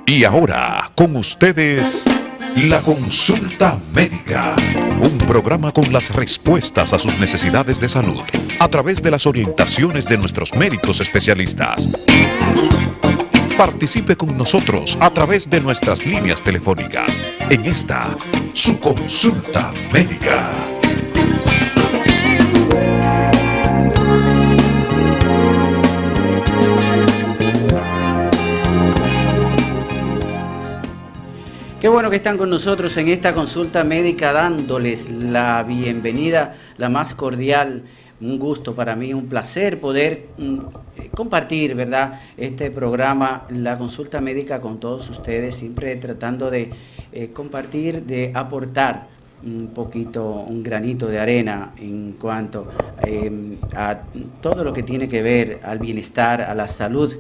Y ahora, con ustedes, la consulta médica. Un programa con las respuestas a sus necesidades de salud, a través de las orientaciones de nuestros médicos especialistas. Participe con nosotros a través de nuestras líneas telefónicas, en esta, su consulta médica. Qué bueno que están con nosotros en esta consulta médica, dándoles la bienvenida, la más cordial. Un gusto para mí, un placer poder compartir, ¿verdad?, este programa, la consulta médica, con todos ustedes, siempre tratando de compartir, de aportar un poquito, un granito de arena en cuanto a todo lo que tiene que ver al bienestar, a la salud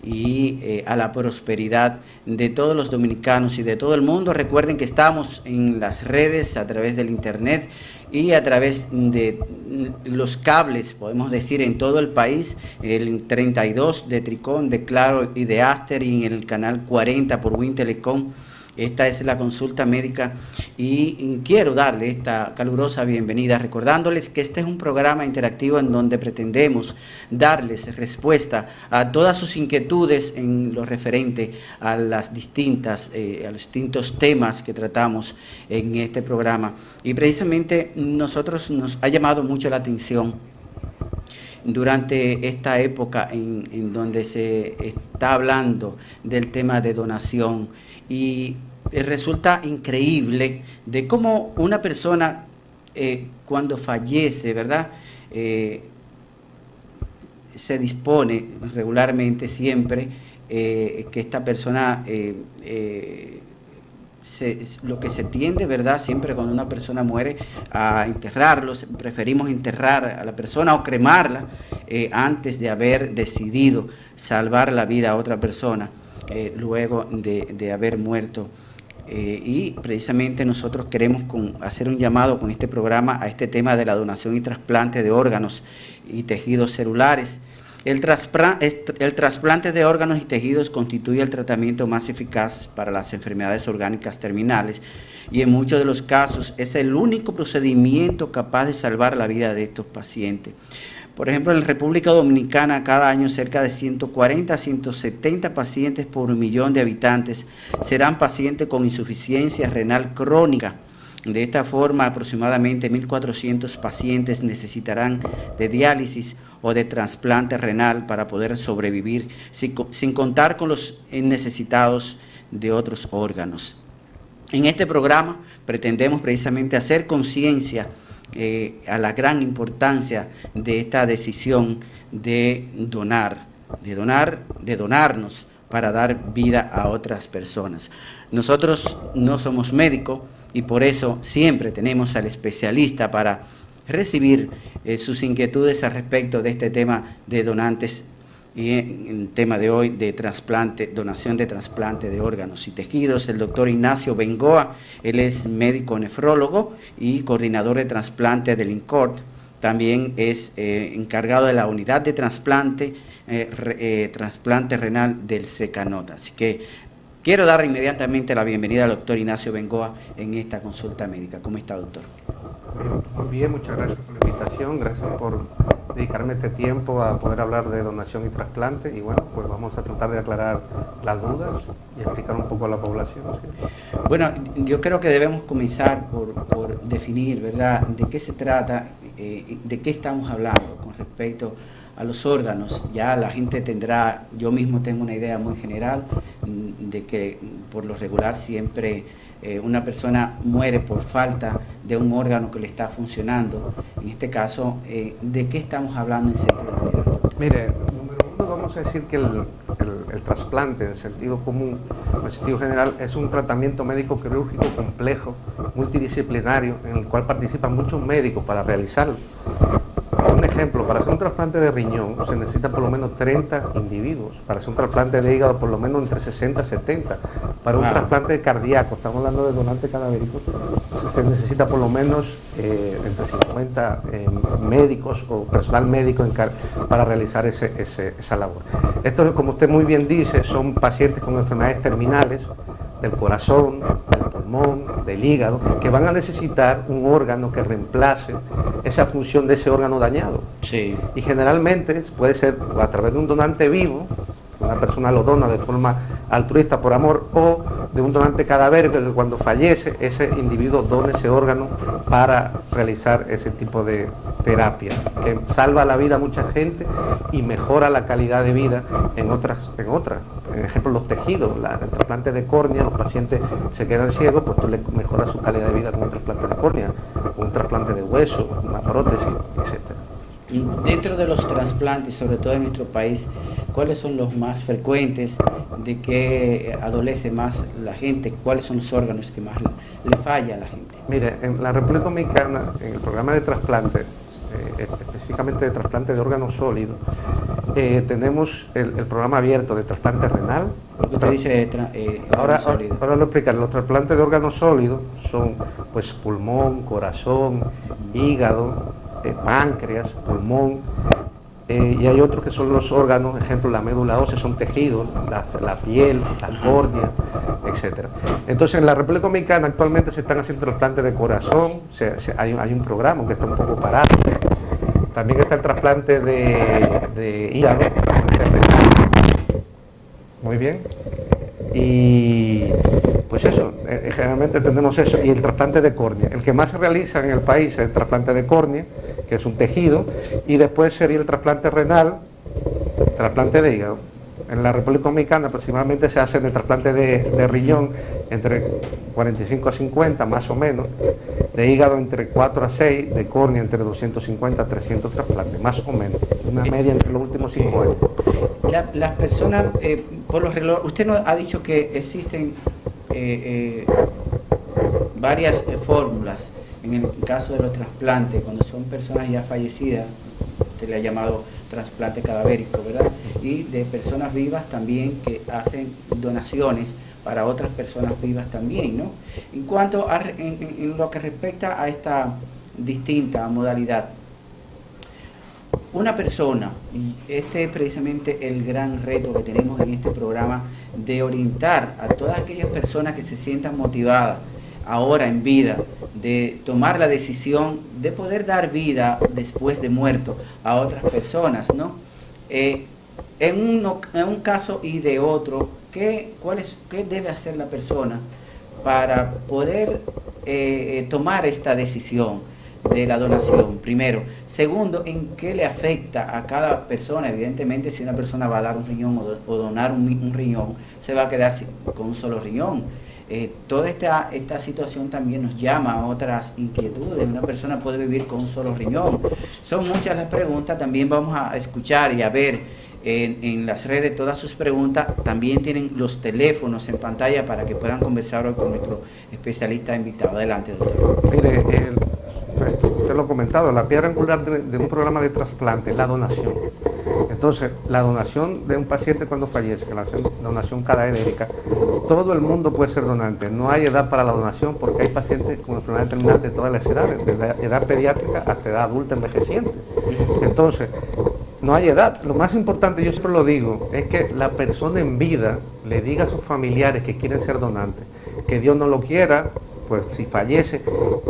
y a la prosperidad de todos los dominicanos y de todo el mundo. Recuerden que estamos en las redes, a través del internet y a través de los cables, podemos decir, en todo el país, el 32 de Tricón, de Claro y de Aster, y en el canal 40 por Wintelecom. Esta es la consulta médica y quiero darle esta calurosa bienvenida, recordándoles que este es un programa interactivo en donde pretendemos darles respuesta a todas sus inquietudes en lo referente a las distintos temas que tratamos en este programa. Y precisamente nos ha llamado mucho la atención durante esta época en donde se está hablando del tema de donación, y resulta increíble de cómo una persona cuando fallece, ¿verdad?, se dispone regularmente siempre que esta persona, lo que se tiende, ¿verdad?, siempre cuando una persona muere, a enterrarlo. Preferimos enterrar a la persona o cremarla antes de haber decidido salvar la vida a otra persona luego de haber muerto. Y precisamente nosotros queremos hacer un llamado con este programa a este tema de la donación y trasplante de órganos y tejidos celulares. El trasplante de órganos y tejidos constituye el tratamiento más eficaz para las enfermedades orgánicas terminales, y en muchos de los casos es el único procedimiento capaz de salvar la vida de estos pacientes. Por ejemplo, en la República Dominicana, cada año cerca de 140 a 170 pacientes por 1.000.000 de habitantes serán pacientes con insuficiencia renal crónica. De esta forma, aproximadamente 1.400 pacientes necesitarán de diálisis o de trasplante renal para poder sobrevivir, sin contar con los necesitados de otros órganos. En este programa pretendemos precisamente hacer conciencia a la gran importancia de esta decisión de donarnos para dar vida a otras personas. Nosotros no somos médicos y por eso siempre tenemos al especialista para recibir sus inquietudes al respecto de este tema de donantes, y en el tema de hoy de donación de trasplante de órganos y tejidos, el doctor Ignacio Bengoa. Él es médico nefrólogo y coordinador de trasplante del INCORT. También es encargado de la unidad de trasplante renal del SECANOT. Así que quiero dar inmediatamente la bienvenida al doctor Ignacio Bengoa en esta consulta médica. ¿Cómo está, doctor? Muy bien, muchas gracias por la invitación, gracias por dedicarme este tiempo a poder hablar de donación y trasplante, y bueno, pues vamos a tratar de aclarar las dudas y explicar un poco a la población, ¿sí? Bueno, yo creo que debemos comenzar por definir, ¿verdad?, de qué se trata, de qué estamos hablando con respecto a los órganos. Ya la gente tendrá, yo mismo tengo una idea muy general de que por lo regular siempre una persona muere por falta de un órgano que le está funcionando. En este caso, ¿de qué estamos hablando en sentido? Mire, número uno, vamos a decir que el trasplante en sentido común, en sentido general, es un tratamiento médico quirúrgico complejo, multidisciplinario, en el cual participan muchos médicos para realizarlo. Un ejemplo, para hacer un trasplante de riñón se necesita por lo menos 30 individuos, para hacer un trasplante de hígado por lo menos entre 60 y 70, para un trasplante de cardíaco, estamos hablando de donante cadavérico, se necesita por lo menos entre 50 médicos o personal médico para realizar esa labor. Esto, como usted muy bien dice, son pacientes con enfermedades terminales del corazón, del pulmón, del hígado, que van a necesitar un órgano que reemplace esa función de ese órgano dañado. Sí. Y generalmente puede ser a través de un donante vivo, una persona lo dona de forma altruista por amor, o de un donante cadavérico que cuando fallece ese individuo dona ese órgano para realizar ese tipo de terapia, que salva la vida a mucha gente y mejora la calidad de vida en otras. Por ejemplo, los tejidos, el trasplante de córnea, los pacientes se quedan ciegos, pues tú le mejoras su calidad de vida con un trasplante de córnea, con un trasplante de hueso, una prótesis, etc. Dentro de los trasplantes, sobre todo en nuestro país, ¿cuáles son los más frecuentes? ¿De qué adolece más la gente? ¿Cuáles son los órganos que más le falla a la gente? Mire, en la República Dominicana, en el programa de trasplante, específicamente de trasplante de órganos sólidos, tenemos el programa abierto de trasplante renal. Usted dice ahora lo explicar. Los trasplantes de órganos sólidos son pues pulmón, corazón, hígado, páncreas, pulmón, y hay otros que son los órganos, ejemplo la médula ósea, son tejidos, la piel, la córnea, etc. Entonces en la República Dominicana actualmente se están haciendo trasplantes de corazón, hay un programa que está un poco parado. También está el trasplante de hígado, muy bien, y pues eso, generalmente tenemos eso, y el trasplante de córnea. El que más se realiza en el país es el trasplante de córnea, que es un tejido, y después sería el trasplante renal, trasplante de hígado. En la República Dominicana aproximadamente se hacen el trasplante de riñón entre 45 a 50 más o menos, de hígado entre 4 a 6, de córnea entre 250 a 300 trasplantes, más o menos, una media entre los últimos 5 años. Las personas, por lo regular, usted nos ha dicho que existen varias fórmulas en el caso de los trasplantes, cuando son personas ya fallecidas, usted le ha llamado trasplante cadavérico, ¿verdad? Y de personas vivas también que hacen donaciones para otras personas vivas también, ¿no? En cuanto a en lo que respecta a esta distinta modalidad, una persona, y este es precisamente el gran reto que tenemos en este programa, de orientar a todas aquellas personas que se sientan motivadas ahora en vida, de tomar la decisión de poder dar vida después de muerto a otras personas, ¿no? En un caso y de otro, ¿qué debe hacer la persona para poder tomar esta decisión de la donación? Primero. Segundo, ¿en qué le afecta a cada persona? Evidentemente, si una persona va a dar un riñón o donar un riñón, se va a quedar con un solo riñón. Toda esta situación también nos llama a otras inquietudes. Una persona puede vivir con un solo riñón. Son muchas las preguntas. También vamos a escuchar y a ver en las redes todas sus preguntas. También tienen los teléfonos en pantalla para que puedan conversar hoy con nuestro especialista invitado. Adelante, doctor. Mire, usted lo ha comentado, la piedra angular de un programa de trasplante es la donación. Entonces, la donación de un paciente cuando fallece, la donación cadavérica, todo el mundo puede ser donante. No hay edad para la donación porque hay pacientes con enfermedad terminal de todas las edades, de edad pediátrica hasta edad adulta envejeciente. Entonces, no hay edad. Lo más importante, yo siempre lo digo, es que la persona en vida le diga a sus familiares que quieren ser donantes, que Dios no lo quiera, pues si fallece,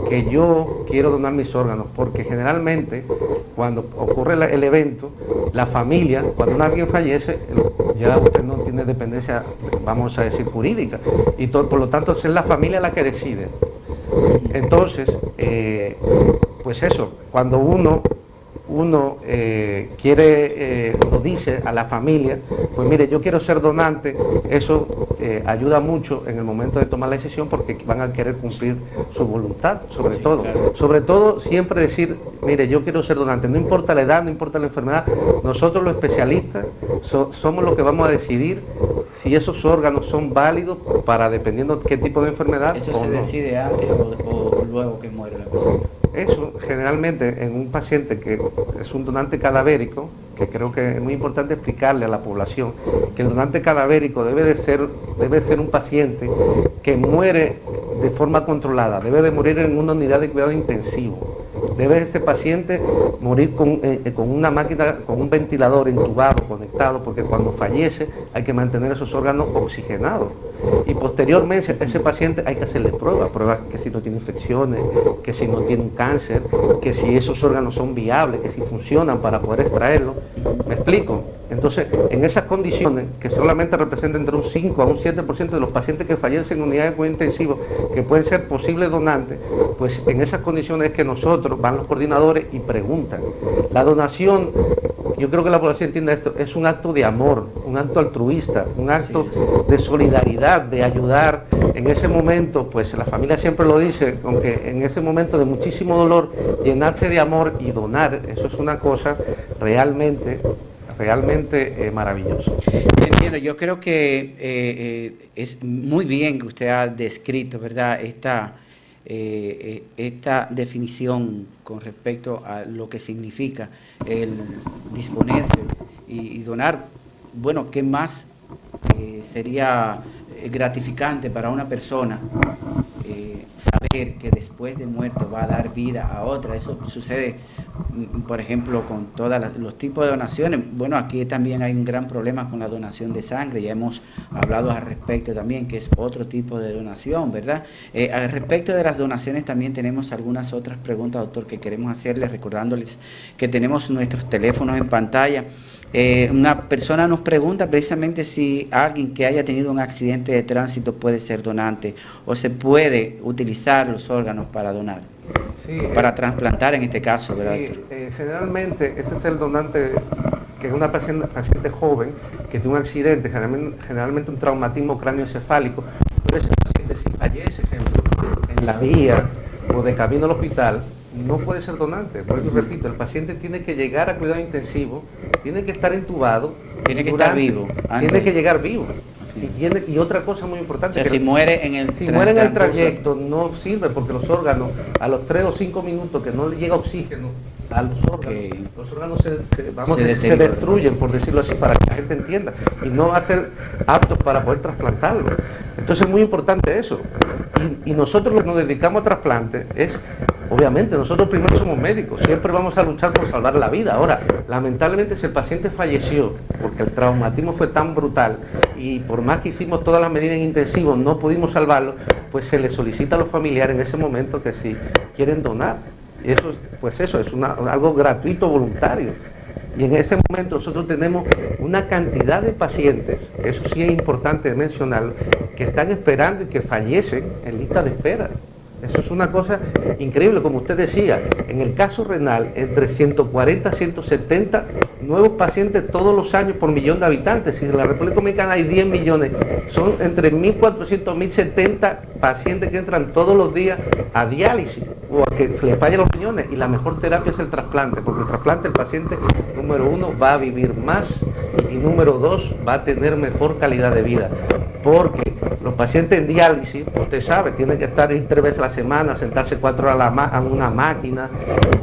que yo quiero donar mis órganos, porque generalmente cuando ocurre el evento, la familia, cuando alguien fallece, ya usted no tiene dependencia, vamos a decir, jurídica, y por lo tanto es la familia la que decide. Entonces, pues eso, cuando uno quiere, lo dice a la familia, pues mire, yo quiero ser donante, eso ayuda mucho en el momento de tomar la decisión porque van a querer cumplir su voluntad, sobre todo. Claro. Sobre todo siempre decir, mire, yo quiero ser donante, no importa la edad, no importa la enfermedad, nosotros los especialistas somos los que vamos a decidir si esos órganos son válidos para dependiendo qué tipo de enfermedad. ¿Eso se decide antes o luego que muere la persona? eso generalmente en un paciente que es un donante cadavérico, que creo que es muy importante explicarle a la población que el donante cadavérico debe de ser un paciente que muere de forma controlada, debe de morir en una unidad de cuidado intensivo. Debe ese paciente morir con una máquina, con un ventilador intubado, conectado, porque cuando fallece hay que mantener esos órganos oxigenados. Y posteriormente a ese paciente hay que hacerle pruebas que si no tiene infecciones, que si no tiene un cáncer, que si esos órganos son viables, que si funcionan para poder extraerlo. ¿Me explico? Entonces, en esas condiciones, que solamente representan entre un 5 a un 7% de los pacientes que fallecen en unidades de cuidado intensivo, que pueden ser posibles donantes, pues en esas condiciones es que nosotros, van los coordinadores y preguntan. La donación, yo creo que la población entiende esto, es un acto de amor, un acto altruista, un acto de solidaridad, de ayudar. En ese momento, pues la familia siempre lo dice, aunque en ese momento de muchísimo dolor, llenarse de amor y donar, eso es una cosa realmente maravilloso. Entiendo, yo creo que es muy bien que usted ha descrito, ¿verdad?, esta definición con respecto a lo que significa el disponerse y donar. Bueno, ¿qué más sería gratificante para una persona saber que después de muerto va a dar vida a otra? Eso sucede, por ejemplo, con todos los tipos de donaciones. Bueno, aquí también hay un gran problema con la donación de sangre, ya hemos hablado al respecto también, que es otro tipo de donación, ¿verdad? Al respecto de las donaciones también tenemos algunas otras preguntas, doctor, que queremos hacerles, recordándoles que tenemos nuestros teléfonos en pantalla. Una persona nos pregunta precisamente si alguien que haya tenido un accidente de tránsito puede ser donante o se puede utilizar los órganos para donar, para trasplantar en este caso, ¿verdad? Sí, generalmente ese es el donante, que es una paciente joven que tiene un accidente, generalmente un traumatismo cráneoencefálico, pero ese paciente si fallece, ejemplo, en la vía o de camino al hospital, no puede ser donante. Por eso repito, el paciente tiene que llegar a cuidado intensivo, tiene que estar intubado, tiene que estar vivo, tiene que llegar vivo. Y otra cosa muy importante, o sea, si muere en el trayecto no sirve, porque los órganos a los 3 o 5 minutos que no le llega oxígeno a los órganos se destruyen, por decirlo así, para que la gente entienda, y no va a ser apto para poder trasplantarlo. Entonces es muy importante eso. Y nosotros lo que nos dedicamos a trasplante es, obviamente, nosotros primero somos médicos, siempre vamos a luchar por salvar la vida. Ahora, lamentablemente, si el paciente falleció porque el traumatismo fue tan brutal y por más que hicimos todas las medidas en intensivo no pudimos salvarlo, pues se le solicita a los familiares en ese momento que si quieren donar. Eso es algo gratuito, voluntario. Y en ese momento nosotros tenemos una cantidad de pacientes, que eso sí es importante mencionarlo, que están esperando y que fallecen en lista de espera. Eso es una cosa increíble, como usted decía, en el caso renal, entre 140 a 170 nuevos pacientes todos los años por millón de habitantes. Si en la República Dominicana hay 10 millones, son entre 1.400 y 1.070 pacientes que entran todos los días a diálisis o a que le fallen los riñones, y la mejor terapia es el trasplante, porque el trasplante el paciente, número 1, va a vivir más, y número 2, va a tener mejor calidad de vida, porque los pacientes en diálisis, usted sabe, tienen que estar 3 veces a la semana, sentarse 4 horas a una máquina,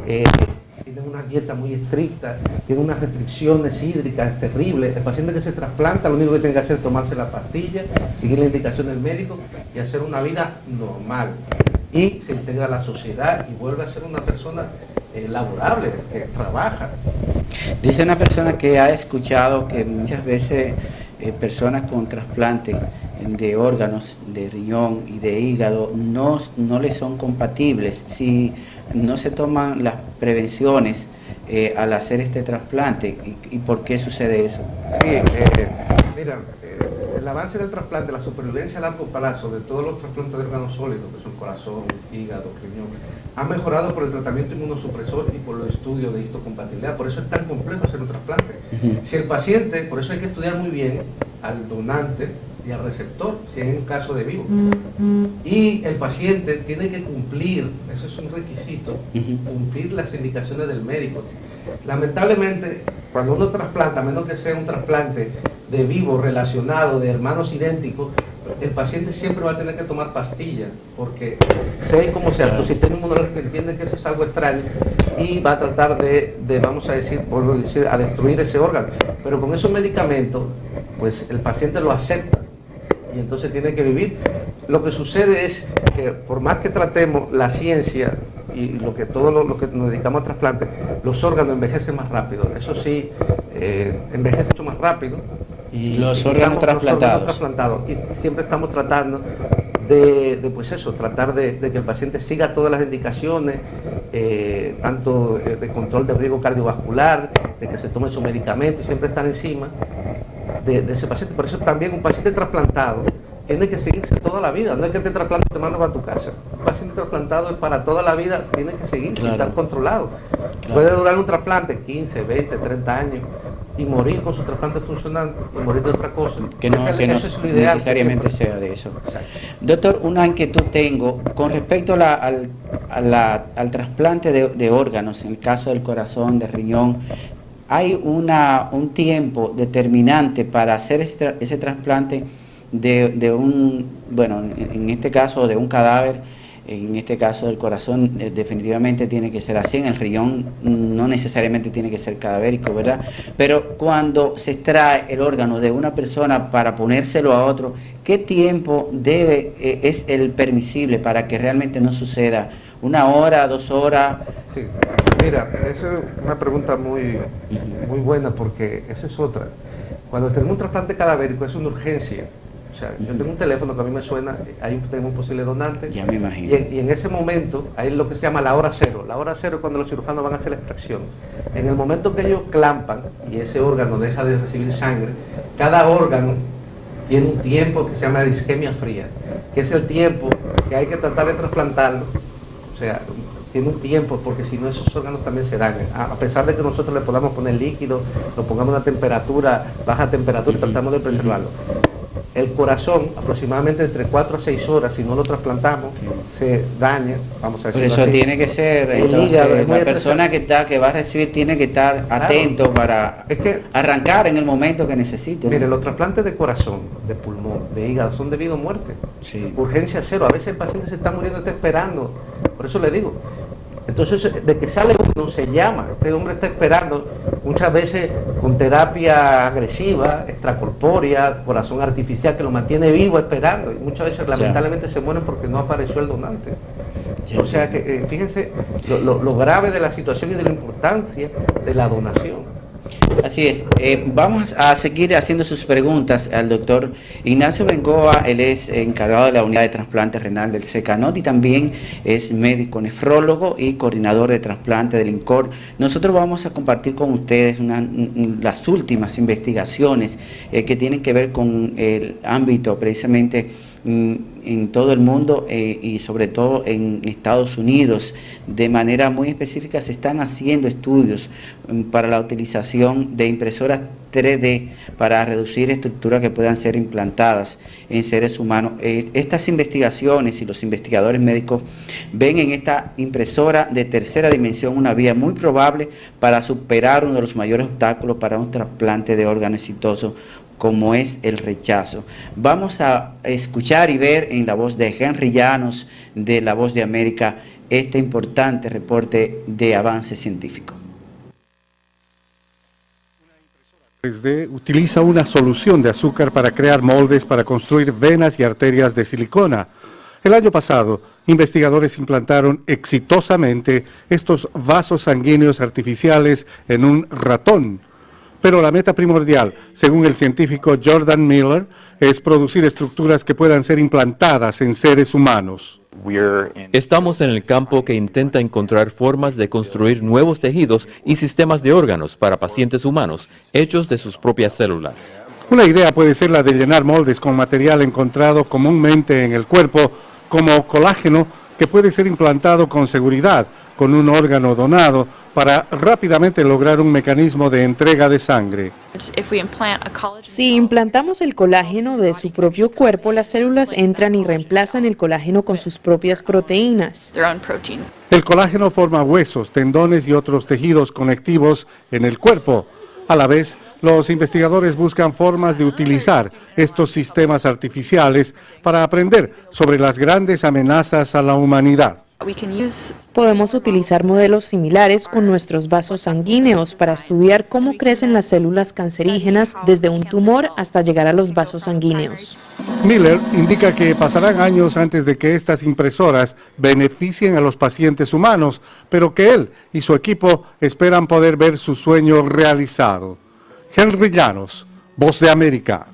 tienen una dieta muy estricta, tienen unas restricciones hídricas terribles. El paciente que se trasplanta, lo único que tiene que hacer es tomarse la pastilla, seguir la indicación del médico y hacer una vida normal. Y se integra a la sociedad y vuelve a ser una persona laborable, que trabaja. Dice una persona que ha escuchado que muchas veces personas con trasplante de órganos, de riñón y de hígado no les son compatibles si no se toman las prevenciones al hacer este trasplante. ¿Y por qué sucede eso? Sí, mira, el avance del trasplante, la supervivencia a largo plazo de todos los trasplantes de órganos sólidos, que son corazón, hígado, riñón, ha mejorado por el tratamiento inmunosupresor y por los estudios de histocompatibilidad. Por eso es tan complejo hacer un trasplante. Si el paciente, por eso hay que estudiar muy bien al donante y al receptor, si es un caso de vivo. Y el paciente tiene que cumplir, eso es un requisito, cumplir las indicaciones del médico. Lamentablemente, cuando uno trasplanta, a menos que sea un trasplante de vivo relacionado, de hermanos idénticos, el paciente siempre va a tener que tomar pastillas, porque sea como sea, tu sistema inmunológico entiende que eso es algo extraño y va a tratar vamos a decir, a destruir ese órgano. Pero con esos medicamentos, pues el paciente lo acepta y entonces tiene que vivir. Lo que sucede es que por más que tratemos la ciencia y lo que nos dedicamos a trasplantes, los órganos envejecen más rápido. Eso sí, envejecen mucho más rápido. Y los órganos trasplantados. Y siempre estamos tratando tratar de que el paciente siga todas las indicaciones, tanto de control de riesgo cardiovascular, de que se tome su medicamento y siempre estar encima de ese paciente. Por eso también un paciente trasplantado tiene que seguirse toda la vida, no es que te trasplante y te mandas para tu casa. Un paciente trasplantado es para toda la vida, tiene que seguirse, estar controlado. Puede durar un trasplante 15, 20, 30 años y morir con su trasplante funcionando y morir de otra cosa. Que no es lo ideal, necesariamente sea de eso. Exacto. Doctor, una inquietud tengo con respecto al trasplante de órganos, en el caso del corazón, de riñón. ¿Hay un tiempo determinante para hacer ese trasplante de un, bueno, en este caso de un cadáver? En este caso del corazón definitivamente tiene que ser así, en el riñón no necesariamente tiene que ser cadavérico, ¿verdad? Pero cuando se extrae el órgano de una persona para ponérselo a otro, ¿qué tiempo es el permisible para que realmente no suceda? ¿1 hora, 2 horas? Sí, mira, esa es una pregunta muy buena, porque esa es otra. Cuando tenemos un trasplante cadavérico es una urgencia. O sea, yo tengo un teléfono que a mí me suena, tengo un posible donante. Ya me imagino. Y en ese momento, hay lo que se llama la hora cero. La hora cero es cuando los cirujanos van a hacer la extracción. En el momento que ellos clampan y ese órgano deja de recibir sangre, cada órgano tiene un tiempo que se llama isquemia fría, que es el tiempo que hay que tratar de trasplantarlo. O sea, tiene un tiempo, porque si no esos órganos también se dañan. A pesar de que nosotros le podamos poner líquido, lo pongamos a una temperatura, baja temperatura y tratamos de preservarlo. El corazón, aproximadamente entre 4 a 6 horas, si no lo trasplantamos, se daña, vamos a decirlo Por eso así. tiene que ser, entonces, la persona que va a recibir tiene que estar atento para arrancar en el momento que necesite. Mire, los trasplantes de corazón, de pulmón, de hígado, son debido a muerte. Sí. Urgencia cero. A veces el paciente se está muriendo, está esperando. Por eso le digo. Entonces, de que sale uno, se llama. Este hombre está esperando, muchas veces con terapia agresiva, extracorpórea, corazón artificial, que lo mantiene vivo esperando. Y muchas veces, lamentablemente, se mueren porque no apareció el donante. O sea que, fíjense lo grave de la situación y de la importancia de la donación. Así es. Vamos a seguir haciendo sus preguntas al doctor Ignacio Bengoa. Él es encargado de la unidad de trasplante renal del SECANOT y también es médico nefrólogo y coordinador de trasplante del INCOR. Nosotros vamos a compartir con ustedes las últimas investigaciones que tienen que ver con el ámbito precisamente en todo el mundo y sobre todo en Estados Unidos. De manera muy específica se están haciendo estudios para la utilización de impresoras 3D para reducir estructuras que puedan ser implantadas en seres humanos. Estas investigaciones y los investigadores médicos ven en esta impresora de tercera dimensión una vía muy probable para superar uno de los mayores obstáculos para un trasplante de órgano exitoso, como es el rechazo. Vamos a escuchar y ver en la voz de Henry Llanos, de La Voz de América, este importante reporte de avance científico. Una impresora 3D utiliza una solución de azúcar para crear moldes para construir venas y arterias de silicona. El año pasado, investigadores implantaron exitosamente estos vasos sanguíneos artificiales en un ratón. Pero la meta primordial, según el científico Jordan Miller, es producir estructuras que puedan ser implantadas en seres humanos. Estamos en el campo que intenta encontrar formas de construir nuevos tejidos y sistemas de órganos para pacientes humanos, hechos de sus propias células. Una idea puede ser la de llenar moldes con material encontrado comúnmente en el cuerpo, como colágeno, que puede ser implantado con seguridad con un órgano donado para rápidamente lograr un mecanismo de entrega de sangre. Si implantamos el colágeno de su propio cuerpo, las células entran y reemplazan el colágeno con sus propias proteínas. El colágeno forma huesos, tendones y otros tejidos conectivos en el cuerpo. A la vez, Los investigadores buscan formas de utilizar estos sistemas artificiales para aprender sobre las grandes amenazas a la humanidad. Podemos utilizar modelos similares con nuestros vasos sanguíneos para estudiar cómo crecen las células cancerígenas desde un tumor hasta llegar a los vasos sanguíneos. Miller indica que pasarán años antes de que estas impresoras beneficien a los pacientes humanos, pero que él y su equipo esperan poder ver su sueño realizado. Henry Llanos, Voz de América.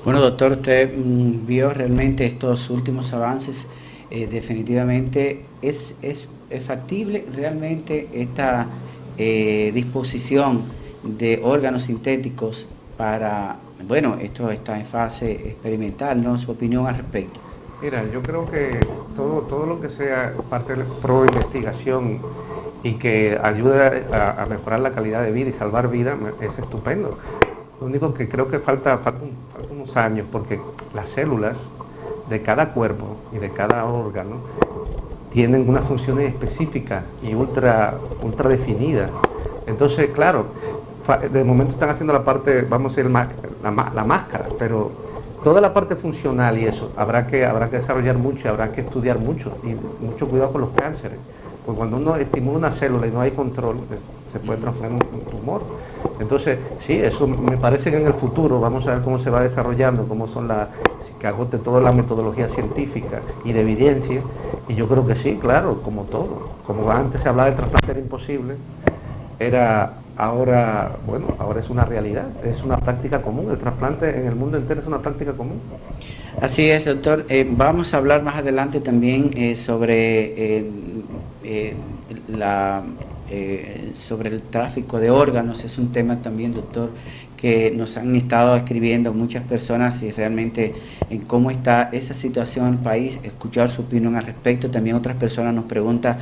Bueno, doctor, usted vio realmente estos últimos avances. Definitivamente es factible realmente esta disposición de órganos sintéticos para, bueno, esto está en fase experimental, ¿no? Su opinión al respecto. Mira, yo creo que todo lo que sea parte de la pro-investigación y que ayude a mejorar la calidad de vida y salvar vidas es estupendo. Lo único que creo que falta unos años, porque las células de cada cuerpo y de cada órgano tienen unas funciones específicas y ultra definidas. Entonces, claro, de momento están haciendo la parte, vamos a decir, la máscara, pero toda la parte funcional y eso habrá que desarrollar mucho y habrá que estudiar mucho, y mucho cuidado con los cánceres, porque cuando uno estimula una célula y no hay control, se puede transformar en un tumor. Entonces, sí, eso me parece que en el futuro vamos a ver cómo se va desarrollando, cómo son que agote toda la metodología científica y de evidencia, y yo creo que sí, claro, como todo. Como antes se hablaba de trasplante era imposible, ahora es una realidad, es una práctica común, el trasplante en el mundo entero es una práctica común. Así es, doctor. Vamos a hablar más adelante también sobre sobre el tráfico de órganos. Es un tema también, doctor, que nos han estado escribiendo muchas personas y realmente en cómo está esa situación en el país, escuchar su opinión al respecto. También otras personas nos preguntan,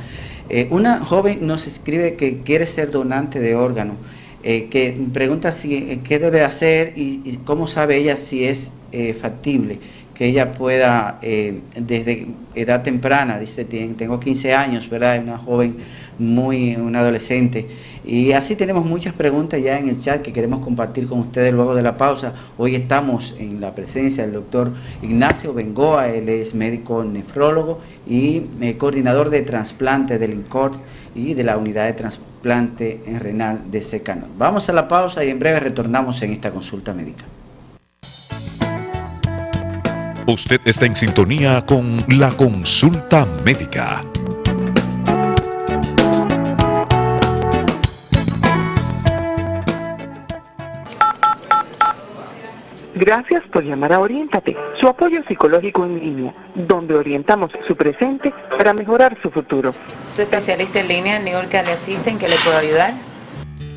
una joven nos escribe que quiere ser donante de órganos, que pregunta qué debe hacer y cómo sabe ella si es factible que ella pueda, desde edad temprana, dice, tengo 15 años, ¿verdad? Una joven, una adolescente. Y así tenemos muchas preguntas ya en el chat que queremos compartir con ustedes luego de la pausa. Hoy estamos en la presencia del doctor Ignacio Bengoa, él es médico nefrólogo y coordinador de trasplante del INCORT y de la unidad de trasplante renal de Secanot. Vamos a la pausa y en breve retornamos en esta consulta médica. Usted está en sintonía con la consulta médica. Gracias por llamar a Oriéntate, su apoyo psicológico en línea, donde orientamos su presente para mejorar su futuro. ¿Tu especialista en línea, New York, le asiste? ¿En qué le puedo ayudar?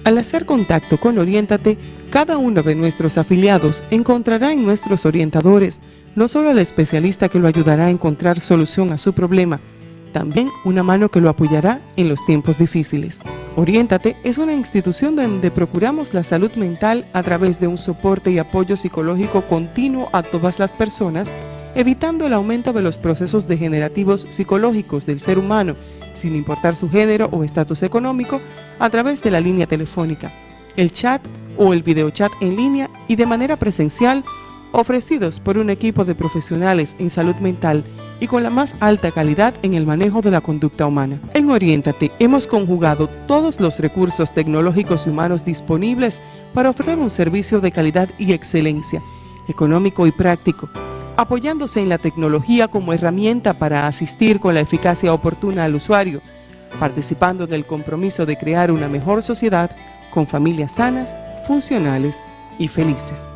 Al hacer contacto con Oriéntate, cada uno de nuestros afiliados encontrará en nuestros orientadores no solo al especialista que lo ayudará a encontrar solución a su problema, también una mano que lo apoyará en los tiempos difíciles. Oriéntate es una institución donde procuramos la salud mental a través de un soporte y apoyo psicológico continuo a todas las personas, evitando el aumento de los procesos degenerativos psicológicos del ser humano, sin importar su género o estatus económico, a través de la línea telefónica, el chat o el videochat en línea y de manera presencial, ofrecidos por un equipo de profesionales en salud mental y con la más alta calidad en el manejo de la conducta humana. En Oriéntate hemos conjugado todos los recursos tecnológicos y humanos disponibles para ofrecer un servicio de calidad y excelencia, económico y práctico, apoyándose en la tecnología como herramienta para asistir con la eficacia oportuna al usuario, participando en el compromiso de crear una mejor sociedad con familias sanas, funcionales y felices.